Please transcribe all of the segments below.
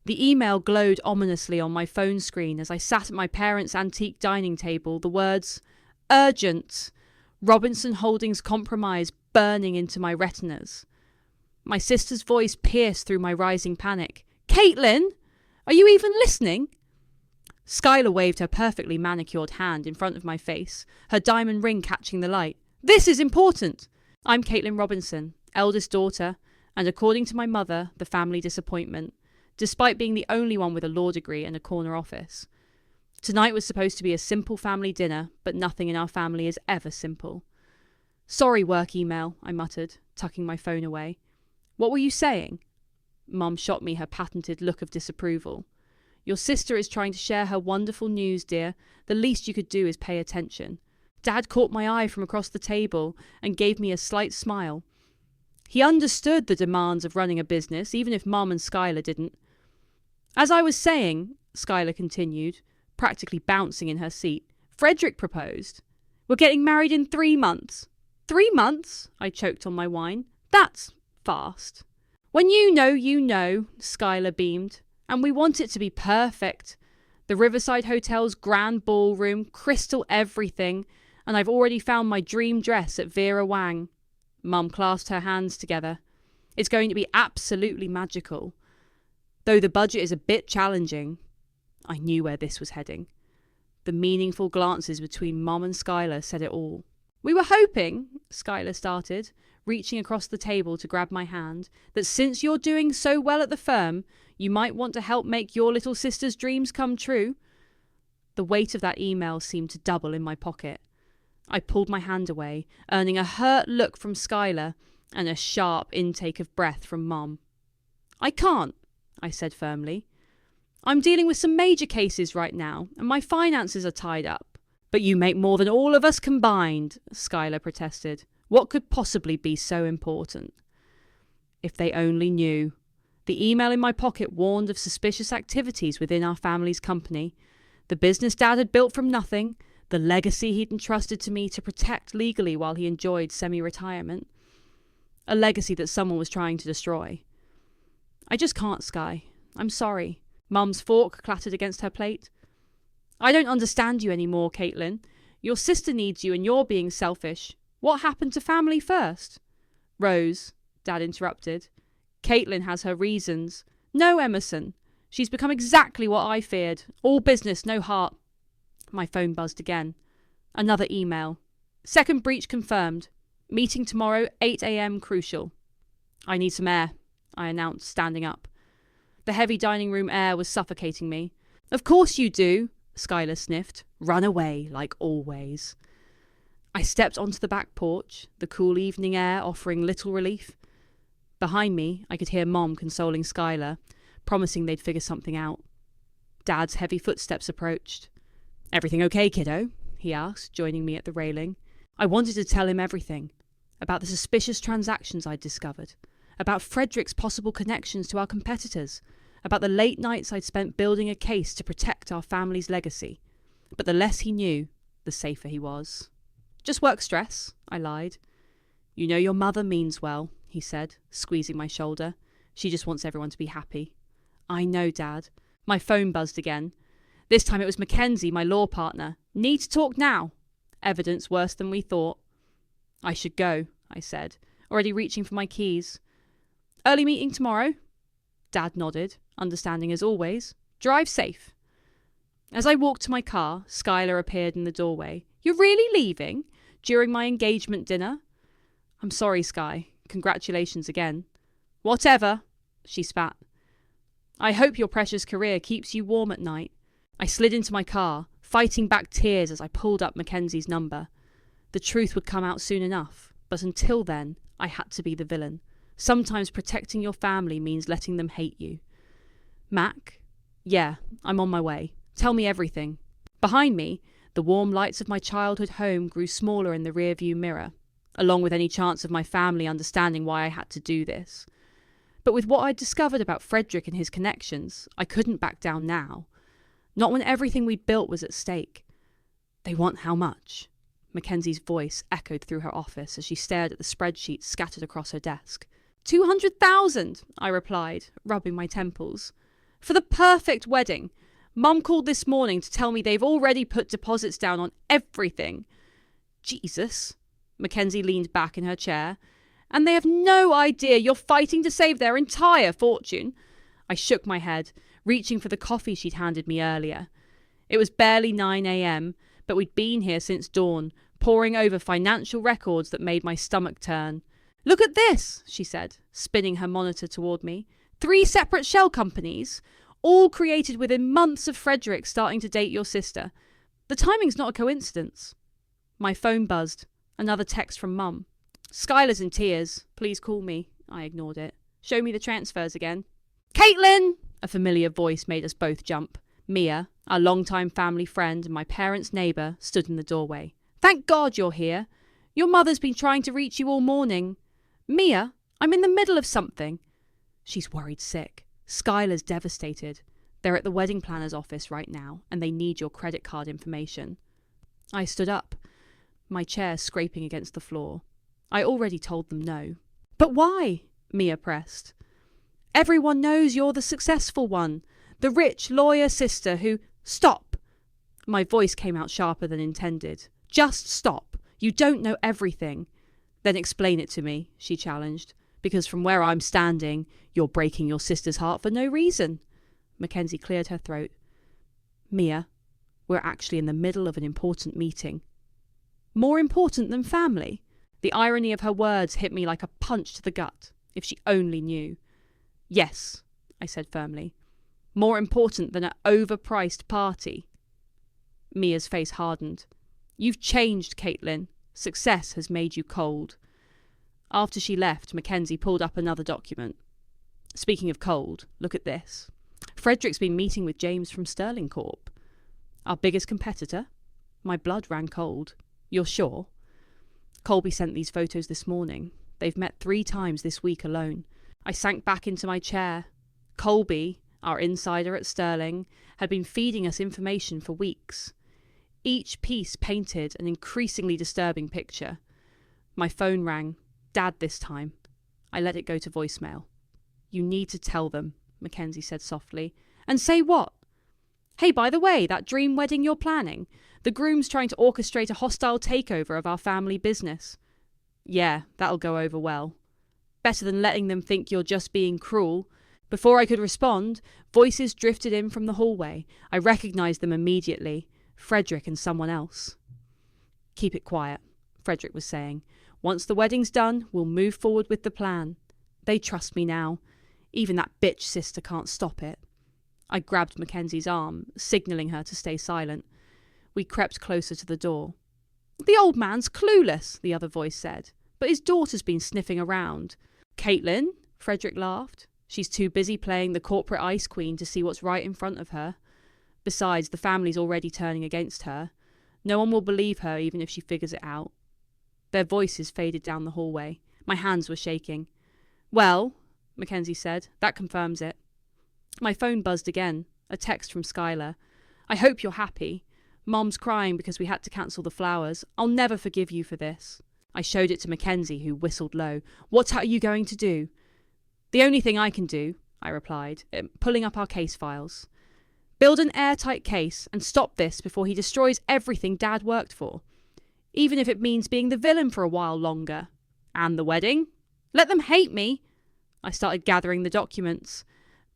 The email glowed ominously on my phone screen as I sat at my parents' antique dining table, the words, "Urgent! Robinson Holdings compromise," burning into my retinas. My sister's voice pierced through my rising panic. "Caitlin! Are you even listening?" Skylar waved her perfectly manicured hand in front of my face, her diamond ring catching the light. "This is important. I'm Caitlin Robinson, eldest daughter, and according to my mother, the family disappointment, despite being the only one with a law degree and a corner office. Tonight was supposed to be a simple family dinner, but nothing in our family is ever simple." "Sorry, work email," I muttered, tucking my phone away. "What were you saying?" Mum shot me her patented look of disapproval. "Your sister is trying to share her wonderful news, dear. The least you could do is pay attention." Dad caught my eye from across the table and gave me a slight smile. He understood the demands of running a business, even if Mum and Skylar didn't. "As I was saying," Skylar continued, practically bouncing in her seat, "Frederick proposed. We're getting married in 3 months. 3 months?" I choked on my wine. "That's fast." "When you know," Skylar beamed. "And we want it to be perfect. The Riverside Hotel's grand ballroom, crystal everything, and I've already found my dream dress at Vera Wang." Mum clasped her hands together. "It's going to be absolutely magical. Though the budget is a bit challenging." I knew where this was heading. The meaningful glances between Mum and Skylar said it all. "We were hoping," Skylar started, reaching across the table to grab my hand, "that since you're doing so well at the firm, you might want to help make your little sister's dreams come true." The weight of that email seemed to double in my pocket. I pulled my hand away, earning a hurt look from Skylar and a sharp intake of breath from Mum. "I can't," I said firmly. "I'm dealing with some major cases right now, and my finances are tied up." "But you make more than all of us combined," Skylar protested. "What could possibly be so important?" If they only knew. The email in my pocket warned of suspicious activities within our family's company. The business Dad had built from nothing, the legacy he'd entrusted to me to protect legally while he enjoyed semi-retirement. A legacy that someone was trying to destroy. "I just can't, Sky. I'm sorry." Mum's fork clattered against her plate. "I don't understand you anymore, Caitlin. Your sister needs you and you're being selfish. What happened to family first?" "Rose," Dad interrupted. "Caitlin has her reasons." "No, Emerson. She's become exactly what I feared. All business, no heart." My phone buzzed again. Another email. "Second breach confirmed. Meeting tomorrow, 8 a.m. crucial." "I need some air," I announced, standing up. The heavy dining room air was suffocating me. "Of course you do," Skylar sniffed. "Run away, like always." I stepped onto the back porch, the cool evening air offering little relief. Behind me, I could hear Mom consoling Skylar, promising they'd figure something out. Dad's heavy footsteps approached. "Everything okay, kiddo?" he asked, joining me at the railing. I wanted to tell him everything. About the suspicious transactions I'd discovered. About Frederick's possible connections to our competitors. About the late nights I'd spent building a case to protect our family's legacy. But the less he knew, the safer he was. "Just work stress," I lied. "You know your mother means well," he said, squeezing my shoulder. "She just wants everyone to be happy." "I know, Dad." My phone buzzed again. This time it was Mackenzie, my law partner. "Need to talk now." Evidence worse than we thought. "I should go," I said, already reaching for my keys. "Early meeting tomorrow?" Dad nodded, understanding as always. "Drive safe." As I walked to my car, Skylar appeared in the doorway. "You're really leaving? During my engagement dinner?" "I'm sorry, Sky. Congratulations again." "Whatever," she spat. "I hope your precious career keeps you warm at night." I slid into my car, fighting back tears as I pulled up Mackenzie's number. The truth would come out soon enough, but until then, I had to be the villain. Sometimes protecting your family means letting them hate you. "Mac?" "Yeah, I'm on my way. Tell me everything." Behind me, the warm lights of my childhood home grew smaller in the rearview mirror, along with any chance of my family understanding why I had to do this. But with what I'd discovered about Frederick and his connections, I couldn't back down now. Not when everything we'd built was at stake. "They want how much?" Mackenzie's voice echoed through her office as she stared at the spreadsheets scattered across her desk. 200,000, I replied, rubbing my temples. For the perfect wedding. Mum called this morning to tell me they've already put deposits down on everything. Jesus. Mackenzie leaned back in her chair. And they have no idea you're fighting to save their entire fortune. I shook my head, reaching for the coffee she'd handed me earlier. It was barely 9 a.m, but we'd been here since dawn, poring over financial records that made my stomach turn. Look at this, she said, spinning her monitor toward me. 3 separate shell companies, all created within months of Frederick starting to date your sister. The timing's not a coincidence. My phone buzzed. Another text from Mum. Skylar's in tears. Please call me. I ignored it. Show me the transfers again. Caitlin! A familiar voice made us both jump. Mia, our longtime family friend and my parents' neighbour, stood in the doorway. Thank God you're here. Your mother's been trying to reach you all morning. Mia, I'm in the middle of something. She's worried sick. Skylar's devastated. They're at the wedding planner's office right now, and they need your credit card information. I stood up, my chair scraping against the floor. I already told them no. But why? Mia pressed. Everyone knows you're the successful one, the rich lawyer sister who... Stop! My voice came out sharper than intended. Just stop. You don't know everything. Then explain it to me, she challenged. Because from where I'm standing, you're breaking your sister's heart for no reason. Mackenzie cleared her throat. Mia, we're actually in the middle of an important meeting. More important than family? The irony of her words hit me like a punch to the gut. If she only knew. Yes, I said firmly. More important than an overpriced party. Mia's face hardened. You've changed, Caitlin. Success has made you cold. After she left, Mackenzie pulled up another document. Speaking of cold, look at this. Frederick's been meeting with James from Sterling Corp. Our biggest competitor? My blood ran cold. You're sure? Colby sent these photos this morning. They've met 3 times this week alone. I sank back into my chair. Colby, our insider at Sterling, had been feeding us information for weeks. Each piece painted an increasingly disturbing picture. My phone rang. Dad this time. I let it go to voicemail. You need to tell them, Mackenzie said softly. And say what? Hey, by the way, that dream wedding you're planning, the groom's trying to orchestrate a hostile takeover of our family business. Yeah, that'll go over well. Better than letting them think you're just being cruel. Before I could respond, voices drifted in from the hallway. I recognized them immediately. Frederick and someone else. Keep it quiet, Frederick was saying. Once the wedding's done, we'll move forward with the plan. They trust me now. Even that bitch sister can't stop it. I grabbed Mackenzie's arm, signalling her to stay silent. We crept closer to the door. The old man's clueless, the other voice said, but his daughter's been sniffing around. Caitlin, Frederick laughed. She's too busy playing the corporate ice queen to see what's right in front of her. Besides, the family's already turning against her. No one will believe her even if she figures it out. Their voices faded down the hallway. My hands were shaking. Well, Mackenzie said, that confirms it. My phone buzzed again. A text from Skylar. I hope you're happy. Mom's crying because we had to cancel the flowers. I'll never forgive you for this. I showed it to Mackenzie, who whistled low. What are you going to do? The only thing I can do, I replied, pulling up our case files. Build an airtight case and stop this before he destroys everything Dad worked for. Even if it means being the villain for a while longer. And the wedding? Let them hate me. I started gathering the documents.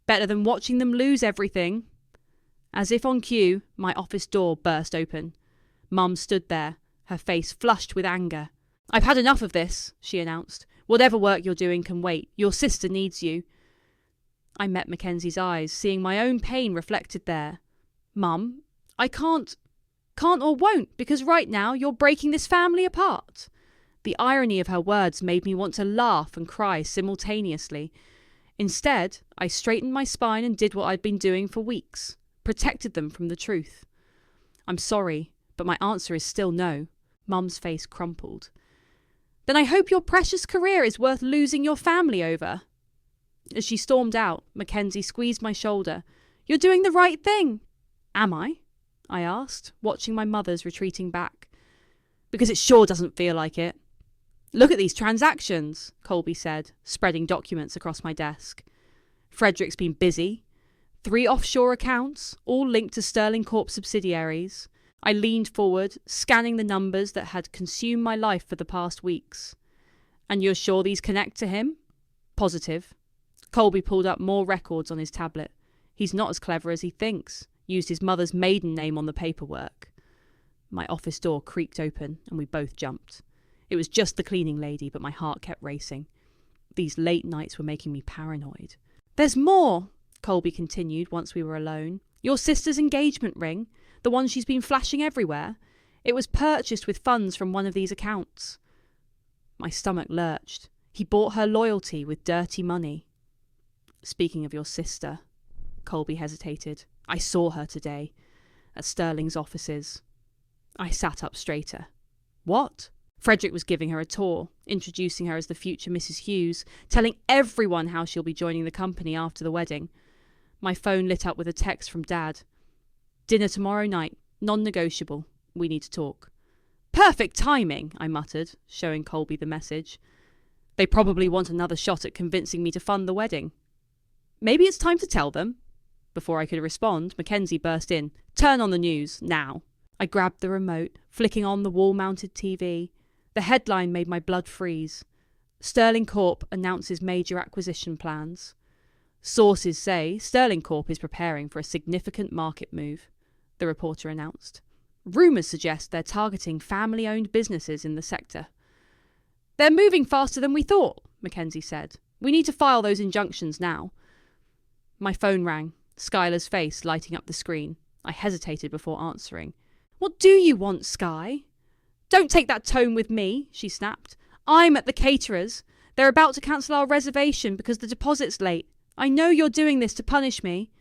Better than watching them lose everything. As if on cue, my office door burst open. Mum stood there, her face flushed with anger. I've had enough of this, she announced. Whatever work you're doing can wait. Your sister needs you. I met Mackenzie's eyes, seeing my own pain reflected there. Mum, I can't or won't, because right now you're breaking this family apart. The irony of her words made me want to laugh and cry simultaneously. Instead, I straightened my spine and did what I'd been doing for weeks. Protected them from the truth. I'm sorry, but my answer is still no. Mum's face crumpled. Then I hope your precious career is worth losing your family over. As she stormed out, Mackenzie squeezed my shoulder. You're doing the right thing. Am I? I asked, watching my mother's retreating back. Because it sure doesn't feel like it. Look at these transactions, Colby said, spreading documents across my desk. Frederick's been busy. 3 offshore accounts, all linked to Sterling Corp subsidiaries. I leaned forward, scanning the numbers that had consumed my life for the past weeks. And you're sure these connect to him? Positive. Colby pulled up more records on his tablet. He's not as clever as he thinks. Used his mother's maiden name on the paperwork. My office door creaked open and we both jumped. It was just the cleaning lady, but my heart kept racing. These late nights were making me paranoid. There's more, Colby continued once we were alone. Your sister's engagement ring, the one she's been flashing everywhere. It was purchased with funds from one of these accounts. My stomach lurched. He bought her loyalty with dirty money. Speaking of your sister, Colby hesitated. I saw her today, at Sterling's offices. I sat up straighter. What? Frederick was giving her a tour, introducing her as the future Mrs. Hughes, telling everyone how she'll be joining the company after the wedding. My phone lit up with a text from Dad. Dinner tomorrow night, non-negotiable. We need to talk. Perfect timing, I muttered, showing Colby the message. They probably want another shot at convincing me to fund the wedding. Maybe it's time to tell them. Before I could respond, Mackenzie burst in. Turn on the news, now. I grabbed the remote, flicking on the wall-mounted TV. The headline made my blood freeze. Sterling Corp announces major acquisition plans. Sources say Sterling Corp is preparing for a significant market move, the reporter announced. Rumours suggest they're targeting family-owned businesses in the sector. They're moving faster than we thought, Mackenzie said. We need to file those injunctions now. My phone rang, Skylar's face lighting up the screen. I hesitated before answering. What do you want, Sky? Don't take that tone with me, she snapped. I'm at the caterer's. They're about to cancel our reservation because the deposit's late. I know you're doing this to punish me.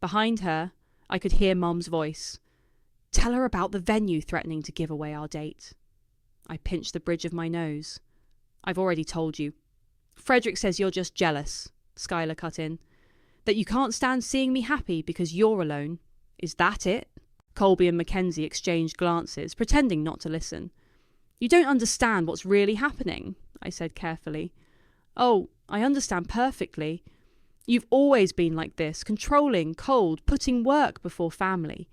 Behind her, I could hear Mum's voice. Tell her about the venue threatening to give away our date. I pinched the bridge of my nose. I've already told you. Frederick says you're just jealous, Skylar cut in. That you can't stand seeing me happy because you're alone. Is that it? Colby and Mackenzie exchanged glances, pretending not to listen. You don't understand what's really happening, I said carefully. Oh, I understand perfectly. You've always been like this, controlling, cold, putting work before family.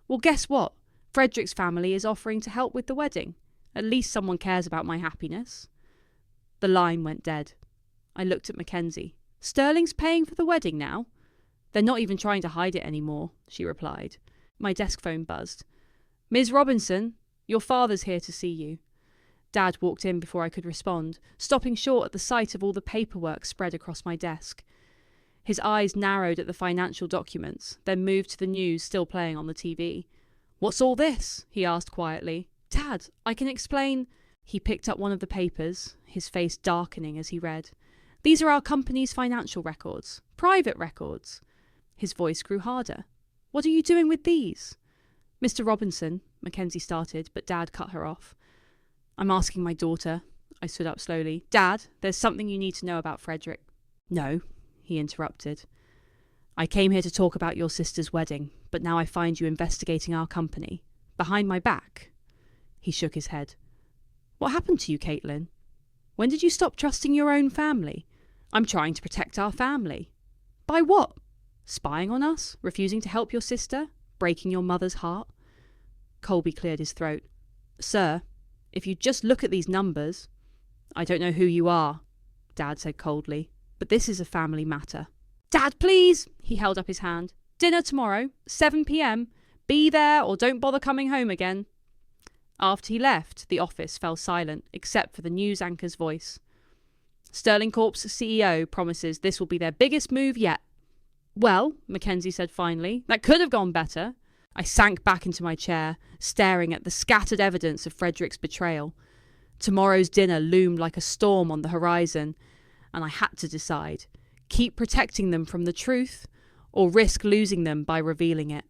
Well, guess what? Frederick's family is offering to help with the wedding. At least someone cares about my happiness. The line went dead. I looked at Mackenzie. Sterling's paying for the wedding now? They're not even trying to hide it anymore, she replied. My desk phone buzzed. Ms. Robinson, your father's here to see you. Dad walked in before I could respond, stopping short at the sight of all the paperwork spread across my desk. His eyes narrowed at the financial documents, then moved to the news still playing on the TV. What's all this? He asked quietly. Dad, I can explain. He picked up one of the papers, his face darkening as he read. These are our company's financial records, private records. His voice grew harder. What are you doing with these? Mr. Robinson, Mackenzie started, but Dad cut her off. I'm asking my daughter. I stood up slowly. Dad, there's something you need to know about Frederick. No, he interrupted. I came here to talk about your sister's wedding, but now I find you investigating our company. Behind my back. He shook his head. What happened to you, Caitlin? When did you stop trusting your own family? I'm trying to protect our family. By what? Spying on us? Refusing to help your sister? Breaking your mother's heart? Colby cleared his throat. Sir, if you just look at these numbers... I don't know who you are, Dad said coldly, but this is a family matter. Dad, please! He held up his hand. Dinner tomorrow, 7 p.m. Be there or don't bother coming home again. After he left, the office fell silent, except for the news anchor's voice. Sterling Corp's CEO promises this will be their biggest move yet. Well, Mackenzie said finally, that could have gone better. I sank back into my chair, staring at the scattered evidence of Frederick's betrayal. Tomorrow's dinner loomed like a storm on the horizon, and I had to decide. Keep protecting them from the truth, or risk losing them by revealing it.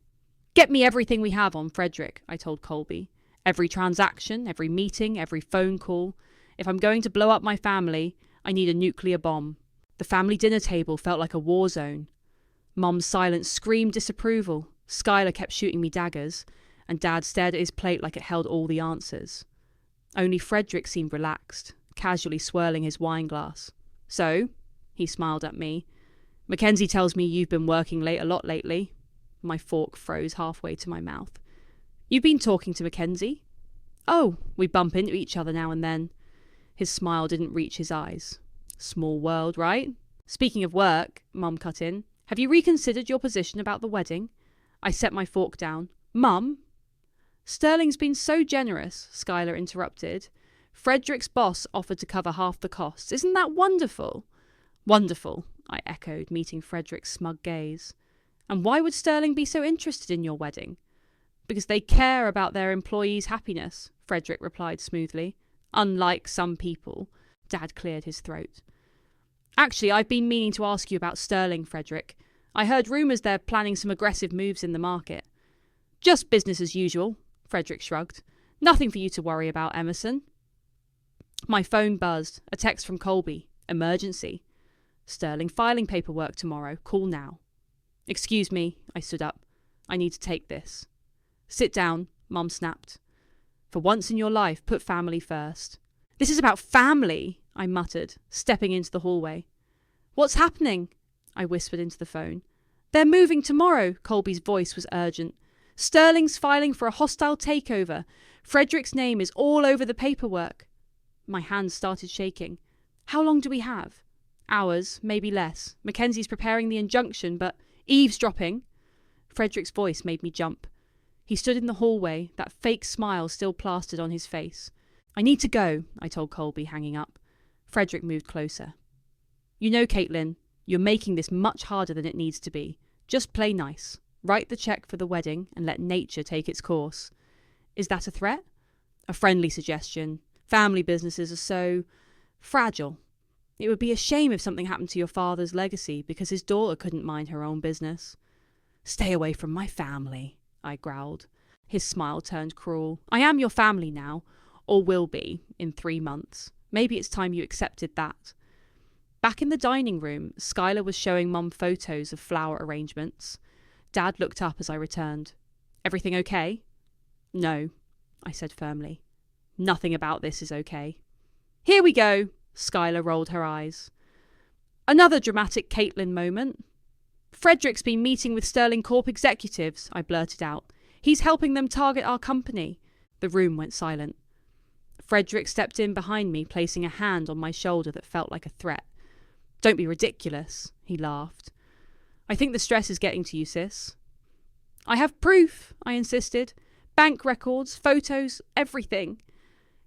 Get me everything we have on Frederick, I told Colby. Every transaction, every meeting, every phone call. If I'm going to blow up my family, I need a nuclear bomb. The family dinner table felt like a war zone. Mum's silence screamed disapproval. Skylar kept shooting me daggers, and Dad stared at his plate like it held all the answers. Only Frederick seemed relaxed, casually swirling his wine glass. So, he smiled at me, Mackenzie tells me you've been working late a lot lately. My fork froze halfway to my mouth. You've been talking to Mackenzie? Oh, we bump into each other now and then. His smile didn't reach his eyes. Small world, right? Speaking of work, Mum cut in, have you reconsidered your position about the wedding? I set my fork down. Mum? Sterling's been so generous, Skylar interrupted. Frederick's boss offered to cover half the costs. Isn't that wonderful? Wonderful, I echoed, meeting Frederick's smug gaze. And why would Sterling be so interested in your wedding? Because they care about their employees' happiness, Frederick replied smoothly. Unlike some people. Dad cleared his throat. Actually, I've been meaning to ask you about Sterling, Frederick. I heard rumours they're planning some aggressive moves in the market. Just business as usual, Frederick shrugged. Nothing for you to worry about, Emerson. My phone buzzed. A text from Colby. Emergency. Sterling filing paperwork tomorrow. Call now. Excuse me, I stood up. I need to take this. Sit down, Mum snapped. For once in your life, put family first. This is about family, I muttered, stepping into the hallway. What's happening? I whispered into the phone. They're moving tomorrow, Colby's voice was urgent. Sterling's filing for a hostile takeover. Frederick's name is all over the paperwork. My hands started shaking. How long do we have? Hours, maybe less. Mackenzie's preparing the injunction, but eavesdropping. Frederick's voice made me jump. He stood in the hallway, that fake smile still plastered on his face. I need to go, I told Colby, hanging up. Frederick moved closer. You know, Caitlin, you're making this much harder than it needs to be. Just play nice. Write the check for the wedding and let nature take its course. Is that a threat? A friendly suggestion. Family businesses are so fragile. It would be a shame if something happened to your father's legacy because his daughter couldn't mind her own business. Stay away from my family, I growled. His smile turned cruel. I am your family now, or will be, in 3 months. Maybe it's time you accepted that. Back in the dining room, Skylar was showing Mum photos of flower arrangements. Dad looked up as I returned. Everything okay? No, I said firmly. Nothing about this is okay. Here we go, Skylar rolled her eyes. Another dramatic Caitlin moment. Frederick's been meeting with Sterling Corp executives, I blurted out. He's helping them target our company. The room went silent. Frederick stepped in behind me, placing a hand on my shoulder that felt like a threat. Don't be ridiculous, he laughed. I think the stress is getting to you, sis. I have proof, I insisted. Bank records, photos, everything.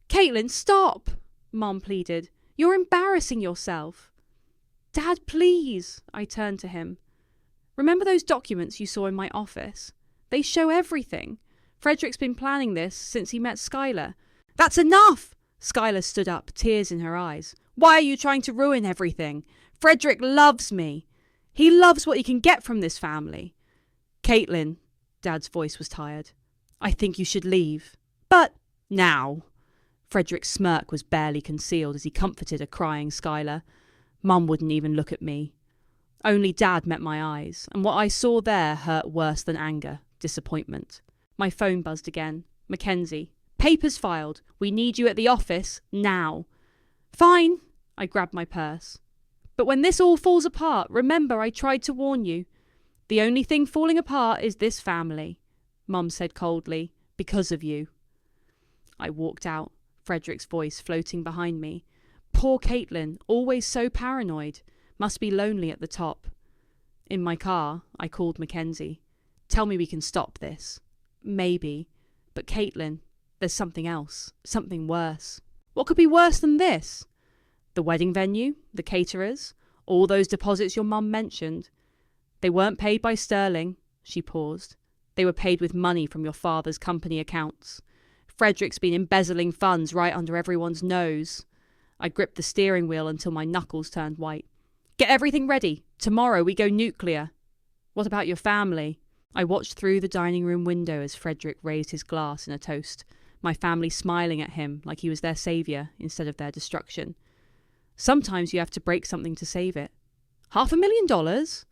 Caitlin, stop, Mum pleaded. You're embarrassing yourself. Dad, please, I turned to him. Remember those documents you saw in my office? They show everything. Frederick's been planning this since he met Skylar. That's enough! Skylar stood up, tears in her eyes. Why are you trying to ruin everything? Frederick loves me. He loves what he can get from this family. Caitlin, Dad's voice was tired. I think you should leave. But now. Frederick's smirk was barely concealed as he comforted a crying Skylar. Mum wouldn't even look at me. Only Dad met my eyes, and what I saw there hurt worse than anger, disappointment. My phone buzzed again. Mackenzie. Papers filed. We need you at the office now. Fine. I grabbed my purse. But when this all falls apart, remember I tried to warn you. The only thing falling apart is this family, Mum said coldly, because of you. I walked out, Frederick's voice floating behind me. Poor Caitlin, always so paranoid. Must be lonely at the top. In my car, I called Mackenzie. Tell me we can stop this. Maybe. But Caitlin, there's something else. Something worse. What could be worse than this? The wedding venue, the caterers, all those deposits your mum mentioned. They weren't paid by Sterling, she paused. They were paid with money from your father's company accounts. Frederick's been embezzling funds right under everyone's nose. I gripped the steering wheel until my knuckles turned white. Get everything ready. Tomorrow we go nuclear. What about your family? I watched through the dining room window as Frederick raised his glass in a toast, my family smiling at him like he was their saviour instead of their destruction. Sometimes you have to break something to save it. $500,000?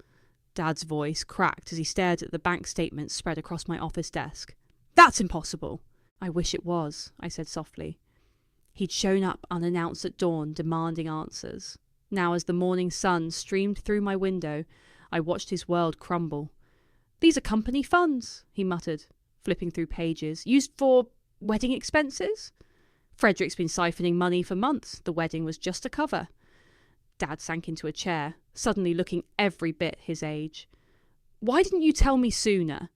Dad's voice cracked as he stared at the bank statements spread across my office desk. That's impossible. I wish it was, I said softly. He'd shown up unannounced at dawn, demanding answers. Now as the morning sun streamed through my window, I watched his world crumble. "These are company funds," he muttered, flipping through pages. "Used for wedding expenses? Frederick's been siphoning money for months. The wedding was just a cover." Dad sank into a chair, suddenly looking every bit his age. "Why didn't you tell me sooner?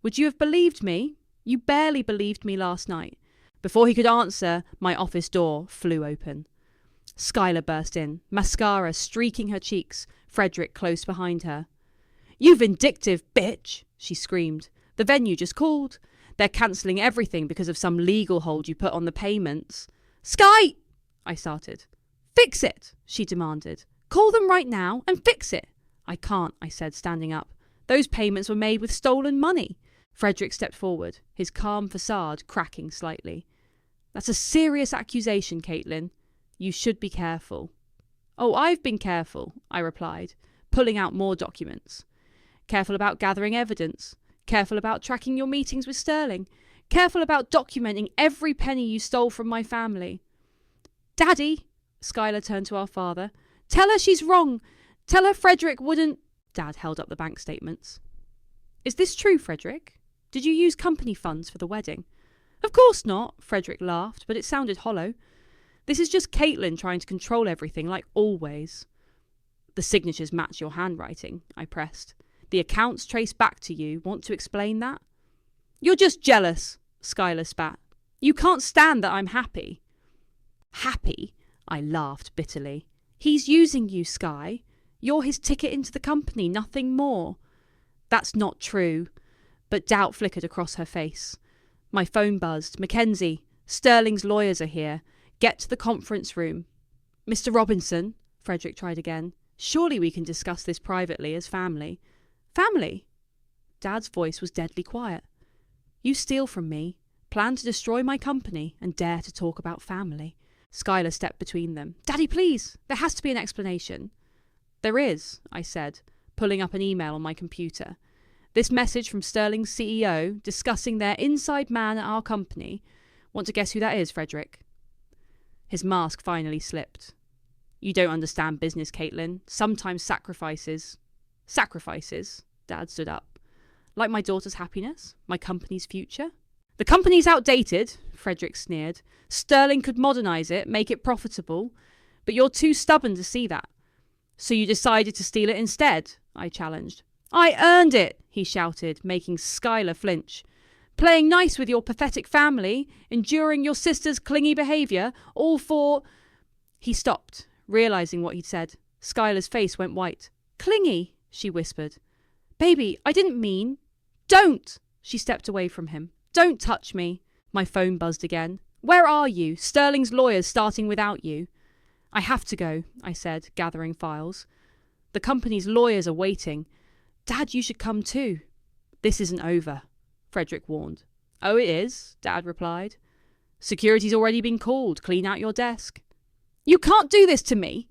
Would you have believed me? You barely believed me last night." Before he could answer, my office door flew open. Skylar burst in, mascara streaking her cheeks, Frederick close behind her. "You vindictive bitch!" she screamed. "The venue just called. They're cancelling everything because of some legal hold you put on the payments." "Sky!" I started. "Fix it," she demanded. "Call them right now and fix it." "I can't," I said, standing up. "Those payments were made with stolen money." Frederick stepped forward, his calm facade cracking slightly. "That's a serious accusation, Caitlin. You should be careful." "Oh, I've been careful," I replied, pulling out more documents. "Careful about gathering evidence. Careful about tracking your meetings with Sterling. Careful about documenting every penny you stole from my family." "Daddy," Skylar turned to our father, "tell her she's wrong. Tell her Frederick wouldn't..." Dad held up the bank statements. "Is this true, Frederick? Did you use company funds for the wedding?" "Of course not," Frederick laughed, but it sounded hollow. "This is just Caitlin trying to control everything, like always." "The signatures match your handwriting," I pressed. "The accounts trace back to you. Want to explain that?" "You're just jealous," Skylar spat. "You can't stand that I'm happy." "Happy?" I laughed bitterly. "He's using you, Sky. You're his ticket into the company, nothing more." "That's not true." But doubt flickered across her face. My phone buzzed. "Mackenzie, Sterling's lawyers are here. Get to the conference room." "Mr. Robinson," Frederick tried again. "Surely we can discuss this privately as family." "Family?" Dad's voice was deadly quiet. "You steal from me, plan to destroy my company, and dare to talk about family." Skylar stepped between them. "Daddy, please! There has to be an explanation." "There is," I said, pulling up an email on my computer. "This message from Sterling's CEO discussing their inside man at our company. Want to guess who that is, Frederick?" His mask finally slipped. "You don't understand business, Caitlin. Sometimes sacrifices..." "Sacrifices?" Dad stood up. "Like my daughter's happiness? My company's future?" "The company's outdated," Frederick sneered. "Sterling could modernise it, make it profitable. But you're too stubborn to see that." "So you decided to steal it instead?" I challenged. "I earned it," he shouted, making Skylar flinch. "Playing nice with your pathetic family, enduring your sister's clingy behaviour, all for..." He stopped, realising what he'd said. Skylar's face went white. "Clingy," she whispered. "Baby, I didn't mean..." "Don't!" She stepped away from him. "Don't touch me." My phone buzzed again. "Where are you? Sterling's lawyers starting without you." "I have to go," I said, gathering files. "The company's lawyers are waiting. Dad, you should come too." "This isn't over," Frederick warned. "Oh, it is," Dad replied. "Security's already been called. Clean out your desk." "You can't do this to me!"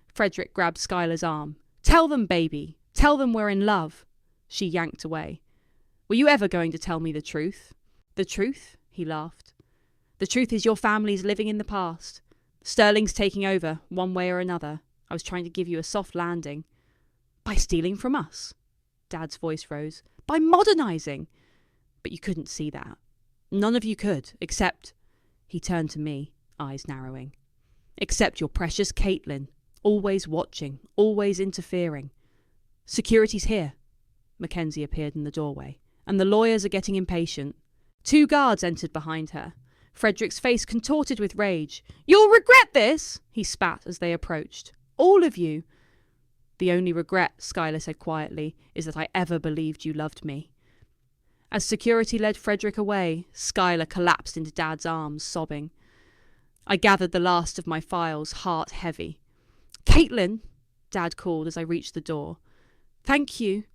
Frederick grabbed Skylar's arm. "Tell them, baby. Tell them we're in love." She yanked away. "Were you ever going to tell me the truth?" "The truth?" He laughed. "The truth is your family's living in the past. Sterling's taking over, one way or another. I was trying to give you a soft landing." "By stealing from us?" Dad's voice rose. "By modernising." "But you couldn't see that. None of you could, except..." He turned to me, eyes narrowing. "Except your precious Caitlin. Always watching, always interfering. Security's here." Mackenzie appeared in the doorway. "And the lawyers are getting impatient." 2 guards entered behind her. Frederick's face contorted with rage. "You'll regret this!" he spat as they approached. "All of you." "The only regret," Skylar said quietly, "is that I ever believed you loved me." As security led Frederick away, Skylar collapsed into Dad's arms, sobbing. I gathered the last of my files, heart heavy. "Caitlin," Dad called as I reached the door. "Thank you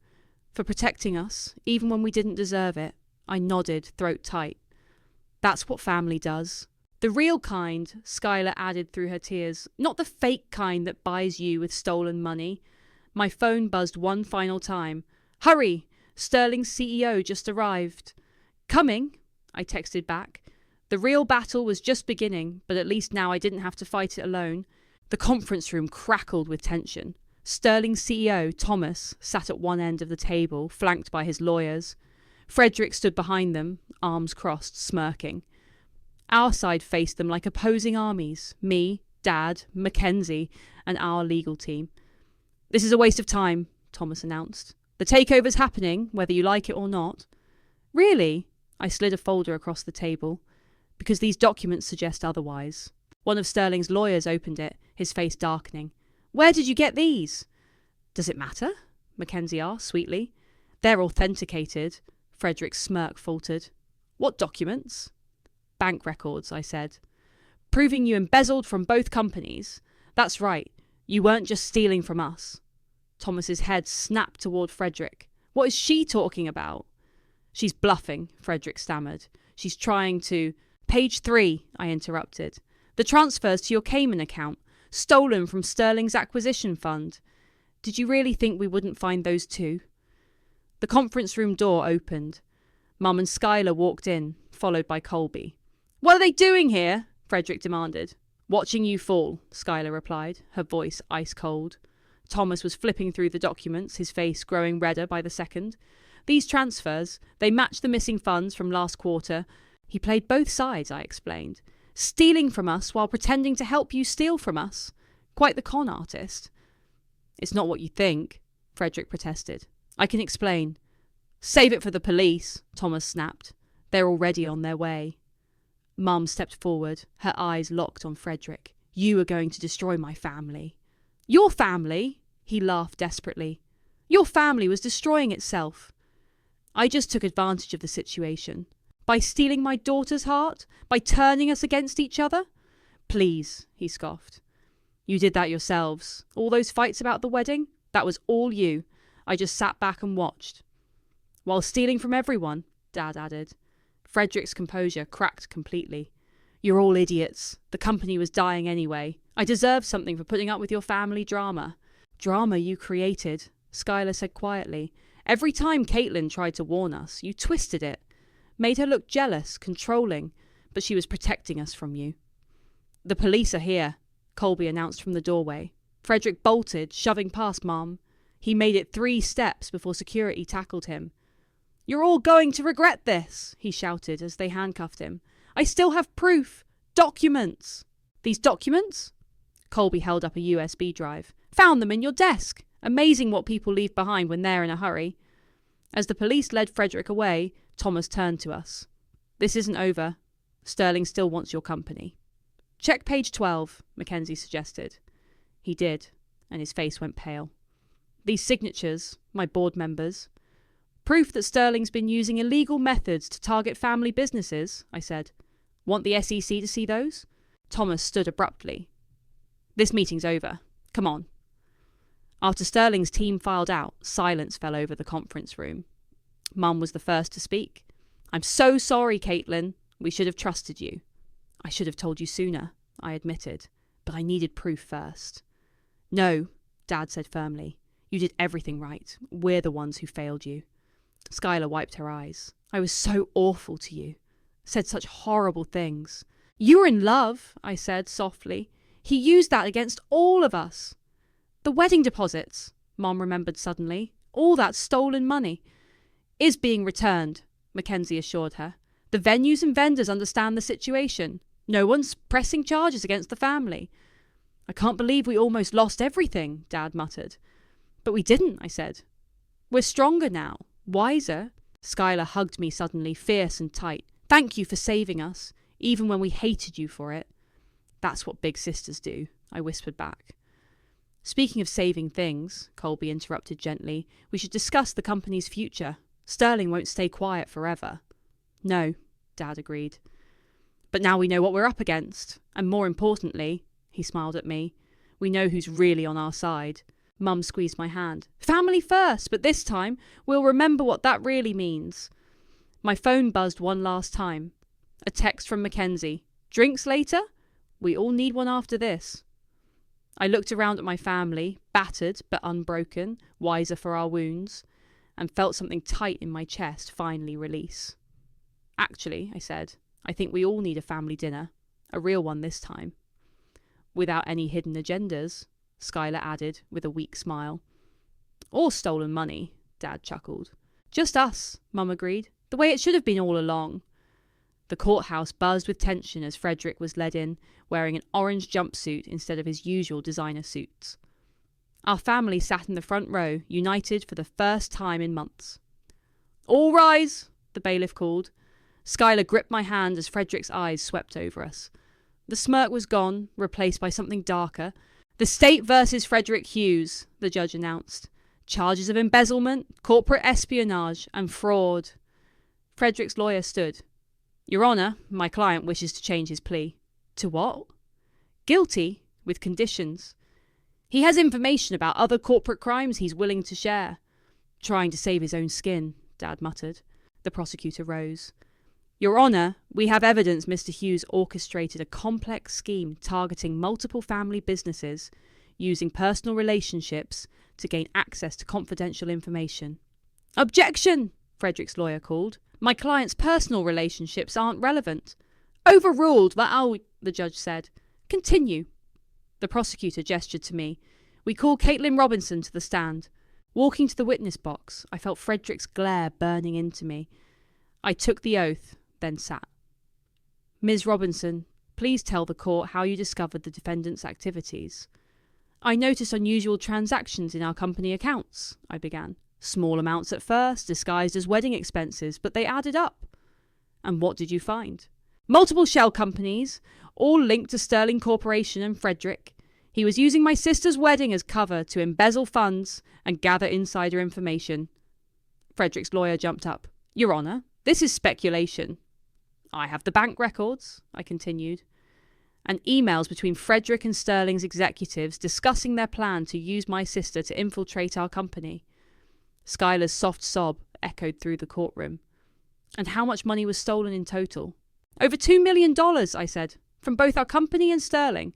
for protecting us, even when we didn't deserve it." I nodded, throat tight. "That's what family does." "The real kind," Skylar added through her tears. "Not the fake kind that buys you with stolen money." My phone buzzed one final time. "Hurry! Sterling's CEO just arrived." "Coming," I texted back. The real battle was just beginning, but at least now I didn't have to fight it alone. The conference room crackled with tension. Sterling's CEO, Thomas, sat at one end of the table, flanked by his lawyers. Frederick stood behind them, arms crossed, smirking. Our side faced them like opposing armies. Me, Dad, Mackenzie, and our legal team. "This is a waste of time," Thomas announced. "The takeover's happening, whether you like it or not." "Really?" I slid a folder across the table. "Because these documents suggest otherwise." One of Sterling's lawyers opened it, his face darkening. "Where did you get these?" "Does it matter?" Mackenzie asked sweetly. "They're authenticated," Frederick's smirk faltered. "What documents?" "Bank records," I said. "Proving you embezzled from both companies." "That's right. You weren't just stealing from us." Thomas's head snapped toward Frederick. "What is she talking about?" "She's bluffing," Frederick stammered. "She's trying to—" "Page 3, I interrupted. "The transfers to your Cayman account, stolen from Sterling's acquisition fund. Did you really think we wouldn't find those too?" The conference room door opened. Mum and Skylar walked in, followed by Colby. "What are they doing here?" Frederick demanded. "Watching you fall," Skylar replied, her voice ice cold. Thomas was flipping through the documents, his face growing redder by the second. "These transfers, they match the missing funds from last quarter." He played both sides, I explained. "Stealing from us while pretending to help you steal from us. Quite the con artist." "It's not what you think," Frederick protested. "I can explain." "Save it for the police," Thomas snapped. "They're already on their way." Mum stepped forward, her eyes locked on Frederick. "You are going to destroy my family." "Your family?" He laughed desperately. "Your family was destroying itself." "I just took advantage of the situation. By stealing my daughter's heart? By turning us against each other?" "Please," he scoffed. "You did that yourselves. All those fights about the wedding? That was all you. I just sat back and watched." "While stealing from everyone," Dad added. Frederick's composure cracked completely. "You're all idiots. The company was dying anyway. I deserve something for putting up with your family drama." "Drama you created," Skylar said quietly. "Every time Caitlin tried to warn us, you twisted it. Made her look jealous, controlling, but she was protecting us from you." "The police are here," Colby announced from the doorway. Frederick bolted, shoving past Mom. He made it 3 steps before security tackled him. "You're all going to regret this," he shouted as they handcuffed him. "I still have proof. Documents." "These documents?" Colby held up a USB drive. "Found them in your desk. Amazing what people leave behind when they're in a hurry." As the police led Frederick away, Thomas turned to us. "This isn't over. Sterling still wants your company." "Check page 12, Mackenzie suggested. He did, and his face went pale. "These signatures, my board members. Proof that Sterling's been using illegal methods to target family businesses," I said. "Want the SEC to see those?" Thomas stood abruptly. "This meeting's over. Come on." After Sterling's team filed out, silence fell over the conference room. Mum was the first to speak. "I'm so sorry, Caitlin. We should have trusted you." "I should have told you sooner," I admitted, "but I needed proof first." "No," Dad said firmly. "You did everything right. We're the ones who failed you." Skylar wiped her eyes. "I was so awful to you. Said such horrible things." "You were in love," I said softly. "He used that against all of us." "The wedding deposits," Mom remembered suddenly. "All that stolen money." "Is being returned," Mackenzie assured her. "The venues and vendors understand the situation. No one's pressing charges against the family." "I can't believe we almost lost everything," Dad muttered. "But we didn't," I said. "We're stronger now. Wiser." Skylar hugged me suddenly, fierce and tight. "Thank you for saving us, even when we hated you for it." "That's what big sisters do," I whispered back. "Speaking of saving things," Colby interrupted gently, "we should discuss the company's future. Sterling won't stay quiet forever." "No," Dad agreed. "But now we know what we're up against. And more importantly," he smiled at me, "we know who's really on our side." Mum squeezed my hand. "Family first, but this time we'll remember what that really means." My phone buzzed one last time. A text from Mackenzie. "Drinks later? We all need one after this." I looked around at my family, battered but unbroken, wiser for our wounds, and felt something tight in my chest finally release. "Actually," I said, "I think we all need a family dinner. A real one this time." Without any hidden agendas, Skylar added with a weak smile. Or stolen money, Dad chuckled. Just us, Mum agreed. The way it should have been all along. The courthouse buzzed with tension as Frederick was led in, wearing an orange jumpsuit instead of his usual designer suits. Our family sat in the front row, united for the first time in months. All rise, the bailiff called. Skylar gripped my hand as Frederick's eyes swept over us. The smirk was gone, replaced by something darker. The state versus Frederick Hughes, the judge announced. Charges of embezzlement, corporate espionage, and fraud. Frederick's lawyer stood. Your Honour, my client wishes to change his plea. To what? Guilty, with conditions. He has information about other corporate crimes he's willing to share. Trying to save his own skin, Dad muttered. The prosecutor rose. Your Honour, we have evidence Mr. Hughes orchestrated a complex scheme targeting multiple family businesses, using personal relationships to gain access to confidential information. Objection! Frederick's lawyer called. My client's personal relationships aren't relevant. Overruled, the judge said. Continue. The prosecutor gestured to me. We called Caitlin Robinson to the stand. Walking to the witness box, I felt Frederick's glare burning into me. I took the oath, then sat. Ms. Robinson, please tell the court how you discovered the defendant's activities. I noticed unusual transactions in our company accounts, I began. Small amounts at first, disguised as wedding expenses, but they added up. And what did you find? Multiple shell companies, all linked to Sterling Corporation and Frederick. He was using my sister's wedding as cover to embezzle funds and gather insider information. Frederick's lawyer jumped up. Your Honour, this is speculation. I have the bank records, I continued, and emails between Frederick and Sterling's executives discussing their plan to use my sister to infiltrate our company. Skylar's soft sob echoed through the courtroom. And how much money was stolen in total? Over $2 million, I said, from both our company and Sterling.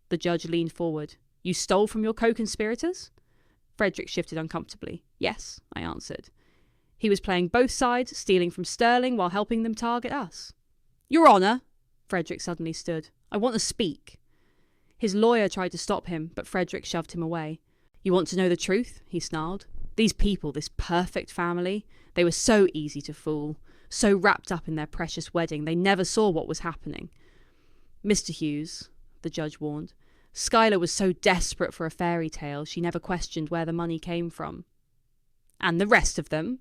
The judge leaned forward. You stole from your co-conspirators? Frederick shifted uncomfortably. Yes, I answered. He was playing both sides, stealing from Sterling while helping them target us. Your Honour, Frederick suddenly stood. I want to speak. His lawyer tried to stop him, but Frederick shoved him away. You want to know the truth? He snarled. These people, this perfect family, they were so easy to fool, so wrapped up in their precious wedding, they never saw what was happening. Mr. Hughes, the judge warned, Skylar was so desperate for a fairy tale she never questioned where the money came from. And the rest of them?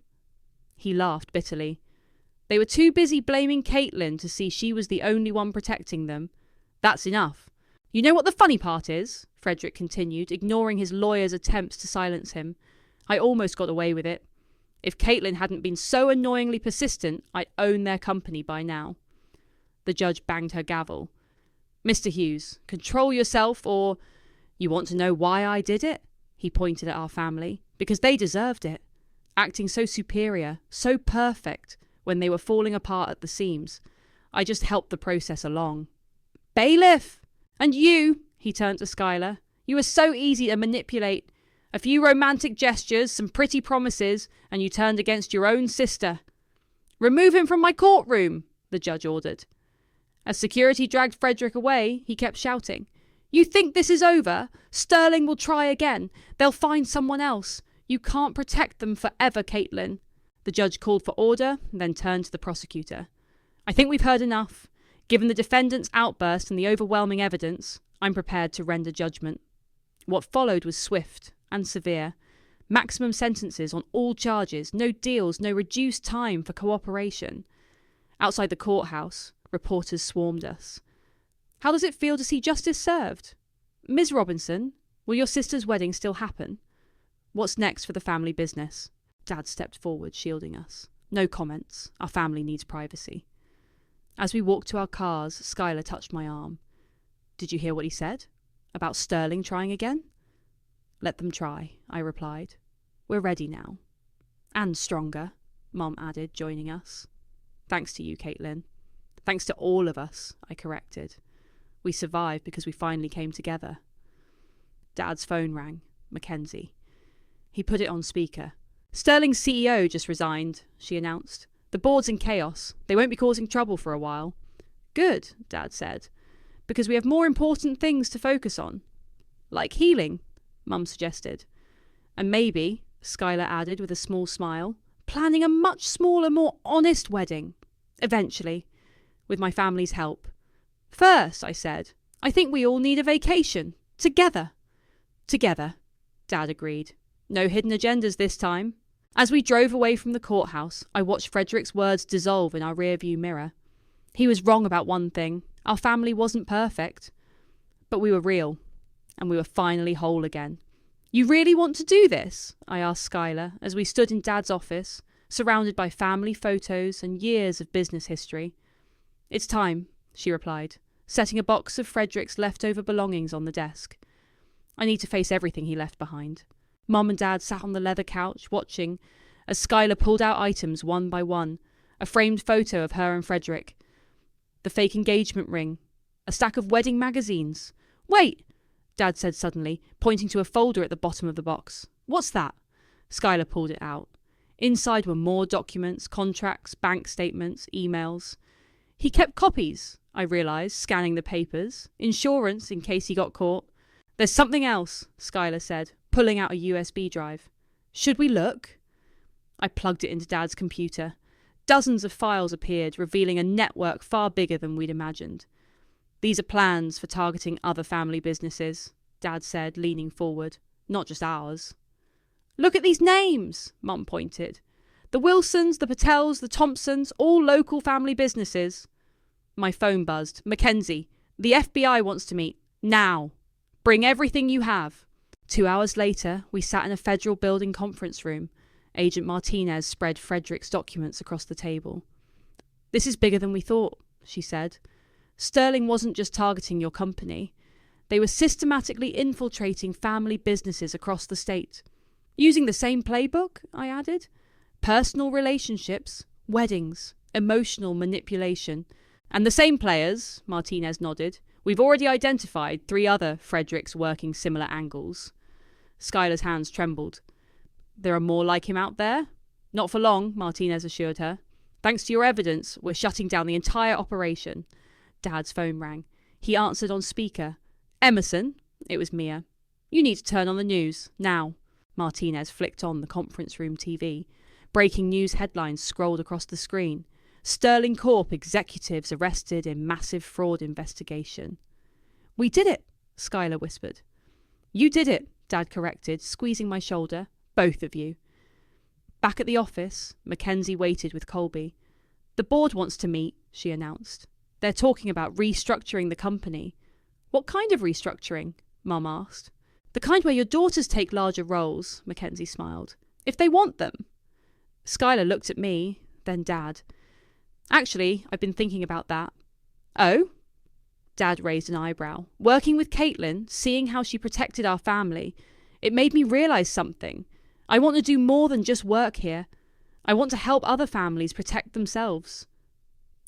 He laughed bitterly. They were too busy blaming Caitlin to see she was the only one protecting them. That's enough. You know what the funny part is? Frederick continued, ignoring his lawyer's attempts to silence him. I almost got away with it. If Caitlin hadn't been so annoyingly persistent, I'd own their company by now. The judge banged her gavel. Mr. Hughes, control yourself, or... You want to know why I did it? He pointed at our family. Because they deserved it. Acting so superior, so perfect, when they were falling apart at the seams. I just helped the process along. Bailiff! And you, he turned to Skylar. You were so easy to manipulate. A few romantic gestures, some pretty promises, and you turned against your own sister. Remove him from my courtroom, the judge ordered. As security dragged Frederick away, he kept shouting. You think this is over? Sterling will try again. They'll find someone else. You can't protect them forever, Caitlin. The judge called for order, then turned to the prosecutor. I think we've heard enough. Given the defendant's outburst and the overwhelming evidence, I'm prepared to render judgment. What followed was swift and severe. Maximum sentences on all charges, no deals, no reduced time for cooperation. Outside the courthouse, reporters swarmed us. How does it feel to see justice served? Ms. Robinson, will your sister's wedding still happen? What's next for the family business? Dad stepped forward, shielding us. No comments. Our family needs privacy. As we walked to our cars, Skylar touched my arm. Did you hear what he said? About Sterling trying again? Let them try, I replied. We're ready now. And stronger, Mom added, joining us. Thanks to you, Caitlin. Thanks to all of us, I corrected. We survived because we finally came together. Dad's phone rang. Mackenzie. He put it on speaker. Sterling's CEO just resigned, she announced. The board's in chaos. They won't be causing trouble for a while. Good, Dad said. because we have more important things to focus on. Like healing, Mum suggested. And maybe, Skylar added with a small smile, planning a much smaller, more honest wedding. Eventually, with my family's help. First, I said, I think we all need a vacation. Together. Together, Dad agreed. No hidden agendas this time. As we drove away from the courthouse, I watched Frederick's words dissolve in our rearview mirror. He was wrong about one thing. Our family wasn't perfect. But we were real. And we were finally whole again. You really want to do this? I asked Skylar as we stood in Dad's office, surrounded by family photos and years of business history. It's time, she replied, setting a box of Frederick's leftover belongings on the desk. I need to face everything he left behind. Mum and Dad sat on the leather couch, watching, as Skylar pulled out items one by one, a framed photo of her and Frederick, the fake engagement ring, a stack of wedding magazines. Wait, Dad said suddenly, pointing to a folder at the bottom of the box. What's that? Skylar pulled it out. Inside were more documents, contracts, bank statements, emails. He kept copies, I realised, scanning the papers. Insurance, in case he got caught. There's something else, Skylar said, pulling out a USB drive. Should we look? I plugged it into Dad's computer. Dozens of files appeared, revealing a network far bigger than we'd imagined. These are plans for targeting other family businesses, Dad said, leaning forward. Not just ours. Look at these names, Mum pointed. The Wilsons, the Patels, the Thompsons, all local family businesses. My phone buzzed. Mackenzie, the FBI wants to meet. Now. Bring everything you have. 2 hours later, we sat in a federal building conference room. Agent Martinez spread Frederick's documents across the table. This is bigger than we thought, she said. Sterling wasn't just targeting your company. They were systematically infiltrating family businesses across the state. Using the same playbook, I added. Personal relationships, weddings, emotional manipulation. And the same players, Martinez nodded. We've already identified 3 other Fredericks working similar angles. Skylar's hands trembled. There are more like him out there? Not for long, Martinez assured her. Thanks to your evidence, we're shutting down the entire operation. Dad's phone rang. He answered on speaker. Emerson? It was Mia. You need to turn on the news, now. Martinez flicked on the conference room TV. Breaking news headlines scrolled across the screen. Sterling Corp executives arrested in massive fraud investigation. We did it, Skylar whispered. You did it, Dad corrected, squeezing my shoulder. Both of you. Back at the office, Mackenzie waited with Colby. The board wants to meet, she announced. They're talking about restructuring the company. What kind of restructuring? Mum asked. The kind where your daughters take larger roles, Mackenzie smiled. If they want them. Skylar looked at me, then Dad. Actually, I've been thinking about that. Oh? Dad raised an eyebrow. Working with Caitlin, seeing how she protected our family, it made me realise something. I want to do more than just work here. I want to help other families protect themselves.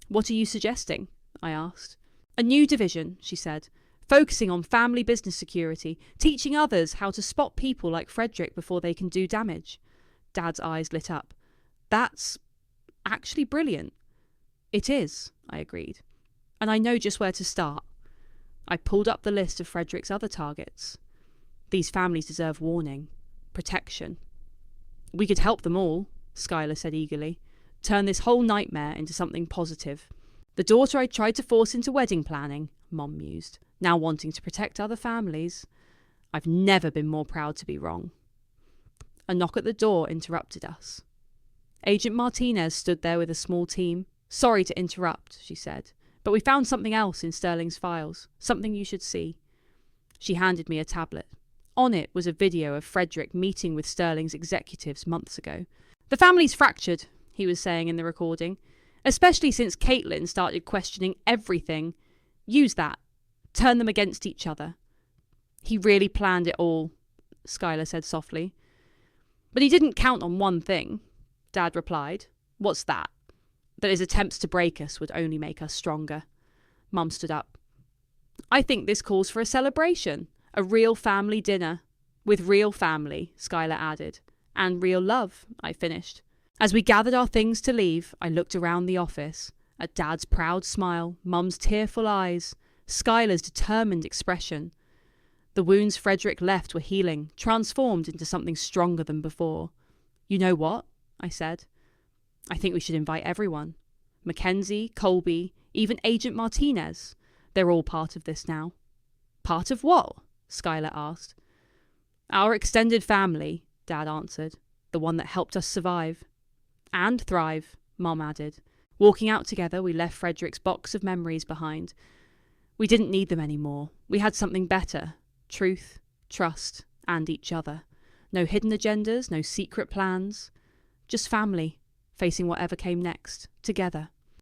What are you suggesting? I asked. A new division, she said, focusing on family business security, teaching others how to spot people like Frederick before they can do damage. Dad's eyes lit up. That's actually brilliant. It is, I agreed. And I know just where to start. I pulled up the list of Frederick's other targets. These families deserve warning, protection. We could help them all, Skylar said eagerly. Turn this whole nightmare into something positive. The daughter I tried to force into wedding planning, Mom mused, now wanting to protect other families. I've never been more proud to be wrong. A knock at the door interrupted us. Agent Martinez stood there with a small team. Sorry to interrupt, she said, but we found something else in Sterling's files, something you should see. She handed me a tablet. On it was a video of Frederick meeting with Sterling's executives months ago. The family's fractured, he was saying in the recording, especially since Caitlin started questioning everything. Use that. Turn them against each other. He really planned it all, Skylar said softly. But he didn't count on one thing, Dad replied. What's that? That his attempts to break us would only make us stronger. Mum stood up. I think this calls for a celebration. A real family dinner. With real family, Skylar added. And real love, I finished. As we gathered our things to leave, I looked around the office. At Dad's proud smile, Mum's tearful eyes, Skylar's determined expression. The wounds Frederick left were healing, transformed into something stronger than before. "You know what?" I said. "I think we should invite everyone. Mackenzie, Colby, even Agent Martinez. They're all part of this now." "Part of what?" Skylar asked. "Our extended family," Dad answered. "The one that helped us survive." "And thrive," Mom added. Walking out together, we left Frederick's box of memories behind. We didn't need them anymore. We had something better. Truth, trust, and each other. No hidden agendas, no secret plans. Just family, facing whatever came next, together.